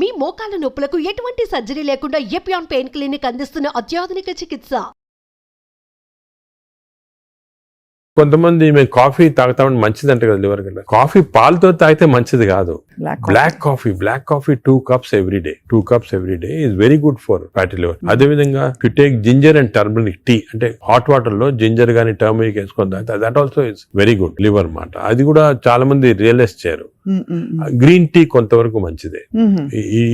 మీ మోకాల నొప్పులకు ఎటువంటి సర్జరీ లేకుండా ఎపియాన్ పెయిన్ క్లినిక్ అందిస్తున్న అత్యాధునిక చికిత్స. కొంతమంది మేము కాఫీ తాగుతామని మంచిది అంటే కదా లివర్ కింద. కాఫీ పాలతో తాగితే మంచిది కాదు. Black coffee 2 cups every day. 2 cups every day is very good for fatty liver. అదే విధంగా you take ginger and turmeric tea, అంటే హాట్ వాటర్ లో జింజర్ గానీ టర్మరిక్ వేసుకొని తాగితే that also is very good liver మాట. అది కూడా చాలా మంది రియలైజ్ చేయరు. గ్రీన్ టీ కొంతవరకు మంచిదే.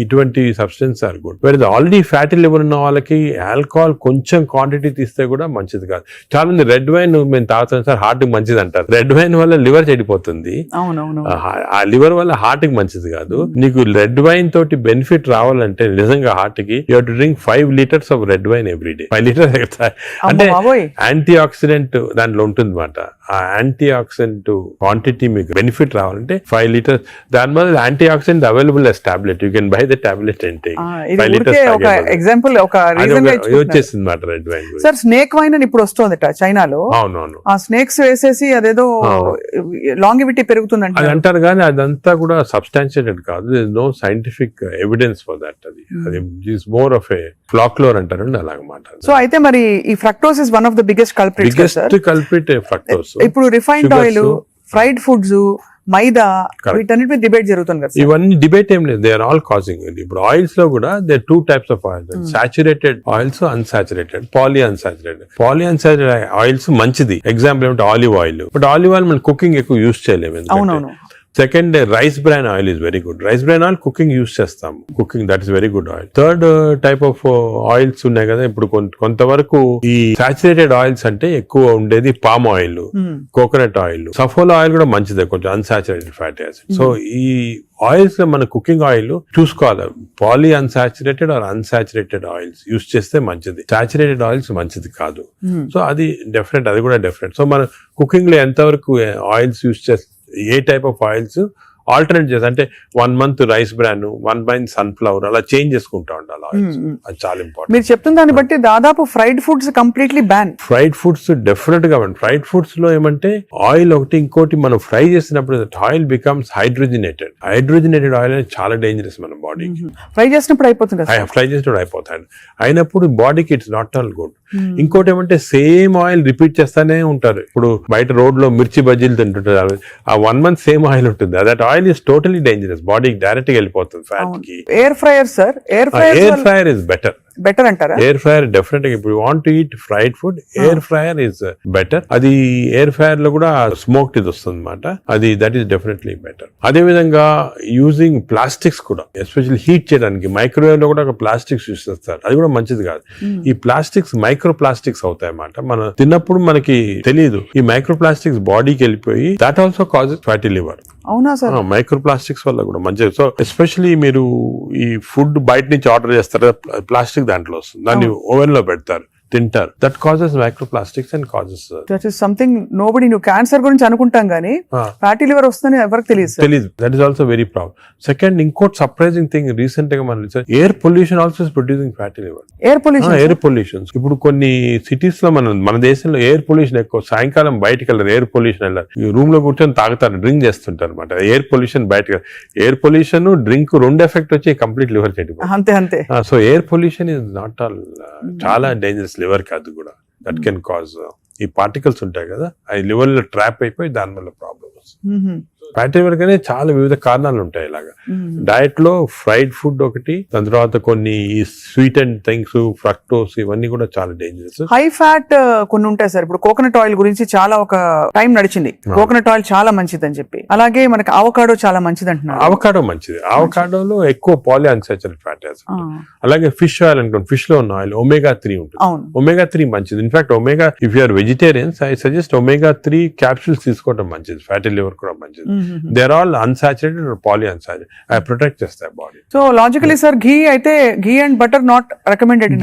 ఇటువంటి సబ్స్టెన్స్ ఆర్ గుడ్. వేరే ఆల్రెడీ ఫ్యాటీ లివర్ ఉన్న వాళ్ళకి ఆల్కహాల్ కొంచెం క్వాంటిటీ తీస్తే కూడా మంచిది కాదు. చాలా మంది రెడ్ వైన్ మేము తాగుతాం సార్ హార్ట్ కి మంచిది అంటారు. రెడ్ వైన్ వల్ల లివర్ చెడిపోతుంది. ఆ లివర్ వల్ల హార్ట్ కి మంచిది కాదు. నీకు రెడ్ వైన్ తోటి బెనిఫిట్ రావాలంటే నిజంగా హార్ట్ కి you have to drink 5 liters of red wine every day. 5 liters అంటే యాంటీ ఆక్సిడెంట్ దాంట్లో ఉంటుంది మాట. ఆ యాంటీ ఆక్సిడెంట్ క్వాంటిటీ మీకు బెనిఫిట్ రావాలంటే 5 liters. దాని వల్ల anti oxidant available as tablet. You can buy the tablet and take 5 liters. ఒక ఎగ్జాంపుల్ ఒక రీజన్ వచ్చేసింది మాట red wine. Sir snake wine అని ఇప్పుడు వస్తుందట చైనాలో. అవునవును. ఆ స్నేక్స్ వేసేసి అదేదో లాంగివిటీ పెరుగుతుందంట అది అంటారు కానీ అదంతా కూడా సబ్స్టాన్షియేటెడ్ కాదు. No scientific evidence for that. అది is more of a folklore అంటారు అలాగమాట. సో అయితే మరి ఈ fructose is one of the biggest culprit fructose. ఇప్పుడు refined oil, fried foods, maida, వీటన్నిటి మీద డిబేట్ జరుగుతుంది కదా. ఇవన్నీ డిబేట్ ఏం లేదు, దే ఆర్ ఆల్ కాజింగ్. ఇప్పుడు ఆయిల్స్ లో కూడా they 2 types of oils, saturated oils, unsaturated, poly unsaturated oils మంచిది. ఎగ్జాంపుల్ ఏమంటే olive oil. But olive oil మనం కుకింగ్ ఎక్కువ యూజ్ చేయలేము. Second, rice bran oil is very good. Rice bran oil cooking use చేస్తాం. Cooking that is very good oil. Third type of oils ఉన్నాయి కదా. ఇప్పుడు కొంతవరకు ఈ సాచురేటెడ్ ఆయిల్స్ అంటే ఎక్కువ ఉండేది palm oil, coconut oil, Saffola oil కూడా మంచిదే, కొంచెం అన్సాచురేటెడ్ ఫ్యాటీ యాసిడ్. సో ఈ ఆయిల్స్ లో మన కుకింగ్ ఆయిల్ చూసుకోవాలి. Poly unsaturated or unsaturated oils use చేస్తే మంచిది. సాచురేటెడ్ ఆయిల్స్ మంచిది కాదు. సో అది డెఫినెట్, అది కూడా డెఫినెట్. సో మన కుకింగ్ లో ఎంతవరకు ఆయిల్స్ యూజ్ చేస్తే, ఏ టైప్ ఆఫ్ ఆయిల్స్ ఆల్టర్నేట్ చేసి, అంటే 1 month rice bran, 1 month sunflower, అలా చేంజ్ చేసుకుంటా ఉండాలి ఆయిల్స్. అది చాలా ఇంపార్టెంట్. మీరు చెప్తున్న దాన్ని బట్టి దాదాపు fried foods completely ban. Fried foods definite గా బ్యాన్. ఫ్రైడ్ ఫుడ్స్ లో ఏమంటే ఆయిల్ ఒకటి, ఇంకోటి మనం ఫ్రై చేసినప్పుడు ఆయిల్ బికమ్స్ హైడ్రోజనేటెడ్ ఆయిల్ అనేది చాలా డేంజరస్ మన బాడీకి. ఫ్రై చేసినప్పుడు అయిపోతుంది. అయినప్పుడు బాడీకి ఇట్స్ నాట్ ఆల్ గుడ్. ఇంకోటి ఏమంటే సేమ్ ఆయిల్ రిపీట్ చేస్తానే ఉంటారు. ఇప్పుడు బయట రోడ్ లో మిర్చి బజ్జీలు తింటుంటారు, ఆ 1 month సేమ్ ఆయిల్ ఉంటుంది. That oil is totally dangerous, బాడీకి డైరెక్ట్ గా వెళ్ళిపోతుంది ఫ్యాట్ కి. ఎయిర్ ఫ్రైయర్ ఇస్ బెటర్ అంటారా? ఎయిర్ ఫ్రైయర్ డెఫినెట్ గా, ఇప్పుడు want to eat fried food, air fryer is better. అది ఎయిర్ ఫ్రైయర్ లో కూడా స్మోక్ ఇది వస్తుంది అనమాట. అది దట్ ఈస్ డెఫినెట్లీ బెటర్. అదే విధంగా యూజింగ్ ప్లాస్టిక్స్ కూడా, ఎస్పెషల్లీ హీట్ చేయడానికి మైక్రోవేవ్ లో కూడా ఒక ప్లాస్టిక్స్ యూజ్ చేస్తారు. అది కూడా మంచిది కాదు. ఈ ప్లాస్టిక్స్ మైక్రో ప్లాస్టిక్స్ అవుతాయి అన్నమాట. మనం తిన్నప్పుడు మనకి తెలియదు. ఈ మైక్రో ప్లాస్టిక్స్ బాడీకి వెళ్ళిపోయి that also causes fatty liver. అవునా సార్? మైక్రో ప్లాస్టిక్స్ వల్ల కూడా మంచిది. సో ఎస్పెషల్లీ మీరు ఈ ఫుడ్ బయట నుంచి ఆర్డర్ చేస్తారు, ప్లాస్టిక్ దాంట్లో వస్తుంది, దాన్ని ఓవెన్ లో పెడతారు, తింటారు. That causes microplastics and causes that is something nobody new. Cancer గురించి అనుకుంటాం కానీ ఫ్యాటీ లివర్ వస్తుందని ఎవరికి తెలియదు. That is also very problem. Second, ఇంకోటి సర్ప్రైజింగ్ థింగ్, రీసెంట్ గా మనం air pollution also is producing fatty liver. Air pollution ఇప్పుడు కొన్ని సిటీస్ లో మన దేశంలో ఎయిర్ పొల్యూషన్ ఎక్కువ. సాయంకాలం బయటకు వెళ్ళారు, ఎయిర్ పొల్యూషన్ వెళ్ళారు, రూమ్ లో కూర్చొని తాగుతారు, డ్రింక్ చేస్తుంటారు అనమాట. ఎయిర్ పొల్యూషన్ బయటకు, ఎయిర్ పొల్యూషన్ డ్రింక్ 2 ఎఫెక్ట్ వచ్చి కంప్లీట్ లివర్ చెడిపోతుంది. అంతే. So air pollution is not all, చాలా డేంజరస్ లివర్ కి. అది కూడా దట్ కెన్ కాజ్, ఈ పార్టికల్స్ ఉంటాయి కదా, అవి లివర్ లో ట్రాప్ అయిపోయి దాని వల్ల ప్రాబ్లమ్ వస్తుంది. ఫ్యాటీ లివర్ కానీ చాలా వివిధ కారణాలు ఉంటాయి. ఇలాగా డయట్ లో ఫ్రైడ్ ఫుడ్ ఒకటి, దాని తర్వాత కొన్ని స్వీట్ అండ్ థింగ్స్, ఫ్రక్టోస్, ఇవన్నీ కూడా చాలా డేంజరస్. హై ఫ్యాట్ కొన్ని ఉంటాయి సార్. ఇప్పుడు కోకోనట్ ఆయిల్ గురించి చాలా ఒక టైం నడిచింది, కోకోనట్ ఆయిల్ చాలా మంచిది అని చెప్పి. అలాగే మనకి అవకాడో చాలా మంచిది అంటున్నారు. అవకాడో మంచిది. అవకాడోలో ఎక్కువ పాలీ అన్సాచురేటెడ్ ఫ్యాటీ యాసిడ్. అలాగే ఫిష్ ఆయిల్ అనుకోండి, ఫిష్ లో ఉన్న ఆయిల్ omega-3 ఉంటుంది. omega-3 మంచిది. In fact omega, if you're vegetarians, I suggest omega-3 capsules తీసుకోవడం మంచిది. ఫ్యాటీ లివర్ కూడా మంచిది. They are all unsaturated or poly unsaturated. అవి ప్రొటెక్ట్ చేస్తాయి body. So logically sir, ghee అయితే ghee and butter not recommended.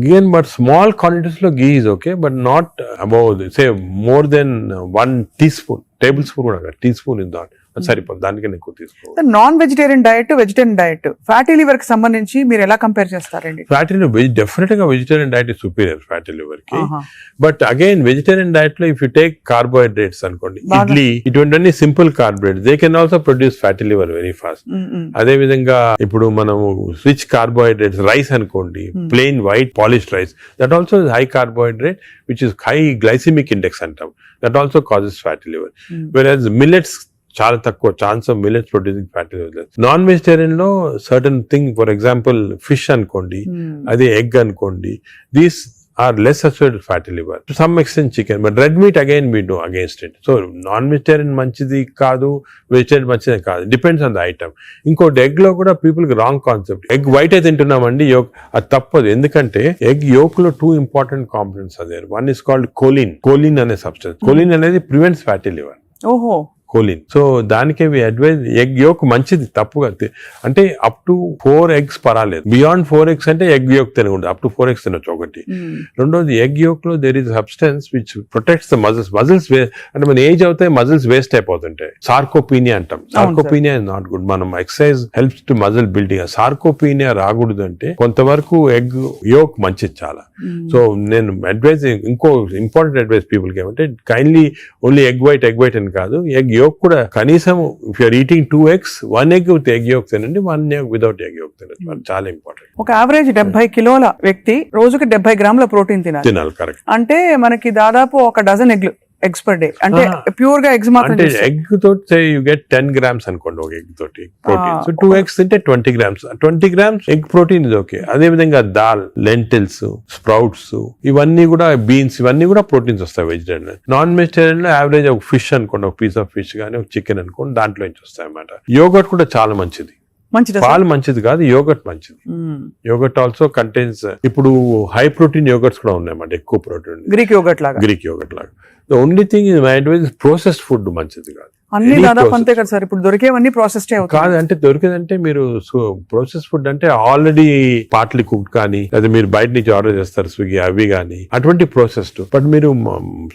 Ghee and but small quantities లో ghee is okay, but not above say more than 1 teaspoon, table spoon కూడా, tea spoon is not అది సరిపోదు, దానికన్నా ఎక్కువ తీసుకోవాలి. Non vegetarian diet, vegetarian diet, fatty liver కి సంబంధించి మీరు ఎలా కంపేర్ చేస్తారండి? ఫ్యాటీ లివర్ డెఫినెట్ గా vegetarian diet superior fatty liver కి. బట్ అగైన్ వెజిటేరియన్ డైట్ లో ఇఫ్ యూ టేక్ కార్బోహైడ్రేట్స్ అనుకోండి, ఇడ్లీ ఇటువంటి simple carbohydrates they can also produce fatty liver very fast. అదే విధంగా ఇప్పుడు మనము రిచ్ కార్బోహైడ్రేట్స్ రైస్ అనుకోండి, plain white polished rice, that also high carbohydrate which is high glycaemic index అంటాం, that also causes fatty liver. Whereas millets చాలా తక్కువ chance of millets producing fatty liver. Non vegetarian లో certain thing, for example fish అనుకోండి, అదే egg అనుకోండి, these are less associated with fatty liver. To some extent chicken, but red meat again we know against it. So non-vegetarian manchidi kaadu, vegetarian manchidi kaadu. Depends on the item. ఇంకోటి egg లో కూడా people కి wrong concept. Egg white అయితే తింటున్నామండి, yoke అది తప్పదు. ఎందుకంటే egg yolk లో 2 important components అదే. వన్ ఇస్ కాల్డ్ కోలిన్ అనే సబ్స్టెన్స్. కోలిన్ అనేది ప్రివెంట్స్ ఫ్యాటీ లివర్. ఓహో, కోలిన్. సో దానికే అడ్వైజ్ ఎగ్ యోక్ మంచిది, తప్పుగా అంటే అప్ టు 4 eggs పర్వాలేదు. బియాండ్ 4 eggs అంటే ఎగ్ యోక్ తినకూడదు, అప్ టు 4 eggs తినొచ్చు ఒకటి. రెండోది ఎగ్ యోక్ లో there is substance which protects the muscles అంటే మన ఏజ్ అవుతాయి మజిల్స్ వేస్ట్ అయిపోతుంటాయి. సార్కోపీనియా అంటాం. Sarcopenia is not good. మనం exercise helps to muscle building. Sarcopenia రాకూడదు అంటే కొంతవరకు ఎగ్ యోక్ మంచిది చాలా. సో నేను అడ్వైజ్, ఇంకో ఇంపార్టెంట్ అడ్వైజ్ పీపుల్ కి ఏమంటే కైండ్లీ ఓన్లీ ఎగ్ వైట్ అని కాదు, ఎగ్ యోక్ కూడా కనీసం if you're eating 2 eggs, 1 egg with egg yolk తినండి, 1 egg వితౌట్ ఎగ్ యోక్ తినండి. చాలా ఇంపార్టెంట్. ఒక యావరేజ్ 70 కిలోల వ్యక్తి రోజుకి 70 గ్రాముల ప్రోటీన్ తినాలి. కరెక్ట్. అంటే మనకి దాదాపు ఒక డజన్ eggs per day. అంటే ప్యూర్ గా ఎగ్స్ మాత్రం. అంటే ఎగ్ తోటి యూ గెట్ 10 grams అనుకోండి ఒక ఎగ్ తోటి ప్రోటీన్. సో 2 eggs తింటే 20 grams. 20 grams ఎగ్ ప్రోటీన్ ఇది ఓకే. అదే విధంగా దాల్, లెంటిల్స్, స్ప్రౌట్స్, ఇవన్నీ కూడా బీన్స్, ఇవన్నీ కూడా ప్రోటీన్స్ వస్తాయి వెజిటేరియన్. నాన్ వెజిటేరియన్ లో యావరేజ్ ఒక ఫిష్ అనుకోండి, ఒక పీస్ ఆఫ్ ఫిష్ కానీ ఒక చికెన్ అనుకోండి, దాంట్లో నుంచి వస్తాయి అన్నమాట. యోగర్ట్ కూడా చాలా మంచిది. పాలు మంచిది కాదు, యోగర్ట్ మంచిది. యోగర్ట్ ఆల్సో కంటైన్స్, ఇప్పుడు హై ప్రోటీన్ యోగర్ట్స్ కూడా ఉన్నాయన్నమాట, ఎక్కువ ప్రోటీన్. గ్రీక్ యోగర్ట్ లాగా. The only thing is my advise, processed food మంచిది కాదు. అన్ని దాదాపు అంతే కదా సార్, ఇప్పుడు దొరికేవన్నీ ప్రాసెస్డ్ కాదు. అంటే దొరికేదంటే మీరు ప్రాసెస్ ఫుడ్ అంటే ఆల్రెడీ పార్ట్లీ కుక్డ్ కానీ, లేదా మీరు బయట నుంచి ఆర్డర్ చేస్తారు స్విగ్గీ అవి కానీ, అటువంటి ప్రాసెస్డ్. బట్ మీరు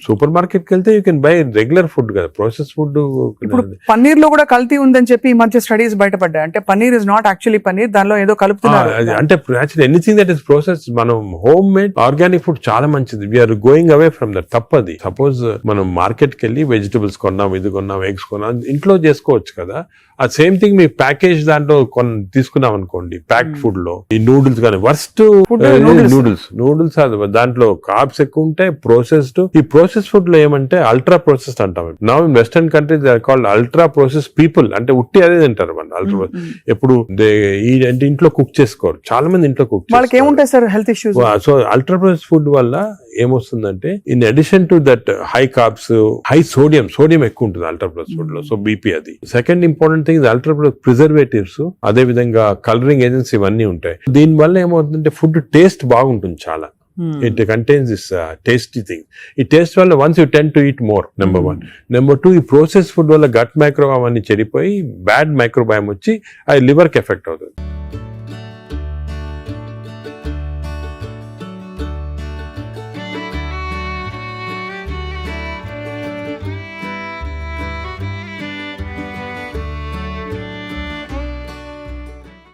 సూపర్ మార్కెట్ కి వెళ్తే you can buy regular food కదా, ప్రాసెస్ ఫుడ్. ఇప్పుడు పన్నీర్ లో కూడా కల్తీ ఉందని చెప్పి ఈ మధ్య స్టడీస్ బయటపడ్డాయి. అంటే paneer is not actually paneer, దానిలో ఏదో కలుపుతున్నారు. అంటే actually anything that is process, మనం హోమ్ మేడ్ ఆర్గానిక్ ఫుడ్ చాలా మంచిది. We're going away from that. తప్పది. సపోజ్ మనం మార్కెట్ కి వెళ్ళి వెజిటబుల్స్ కొన్నాం, ఇది కొన్నాం, ఎగ్స్ కొన్నాం, ఇంట్లో చేసుకోవచ్చు కదా. ఆ సేమ్ థింగ్ మీ ప్యాకేజ్ దాంట్లో తీసుకున్నాం అనుకోండి, ప్యాక్డ్ ఫుడ్ లో ఈ నూడిల్స్ కానీ, వర్స్ట్ నూడిల్స్ దాంట్లో కార్బ్స్ ఎక్కువ ఉంటాయి, ప్రాసెస్డ్. ఈ ప్రాసెస్ ఫుడ్ లో ఏమంటే అల్ట్రా ప్రాసెస్డ్ అంటాం. Now in western countries they are called ultra process people. అంటే ఉట్టి అదే తింటారు మన అల్ట్రా. ఎప్పుడు అంటే ఇంట్లో కుక్ చేసుకోరు చాలా మంది, ఇంట్లో కుక్ వాళ్ళకి ఏముంటాయి sir health issues. So ultra process food వల్ల ఏమొస్తుందంటే, in addition to that high carbs, high sodium ఎక్కువ ఉంటుంది అల్ట్రా ప్రాసెస్ ఫుడ్ లో. సో బీపీ అది. Second important thing ultra preservatives, అదే విధంగా కలరింగ్ ఏజెంట్స్ ఇవన్నీ ఉంటాయి. దీని వల్ల ఏమవుతుందంటే ఫుడ్ టేస్ట్ బాగుంటుంది చాలా. It contains this tasty thing. ఈ టేస్ట్ వల్ల once you tend to eat more, number 1. Number 2, ఈ ప్రాసెస్ ఫుడ్ వల్ల గట్ మైక్రోబయోమ్ అన్ని చెడిపోయి బ్యాడ్ మైక్రోబయోమ్ వచ్చి అది లివర్ కి ఎఫెక్ట్ అవుతుంది.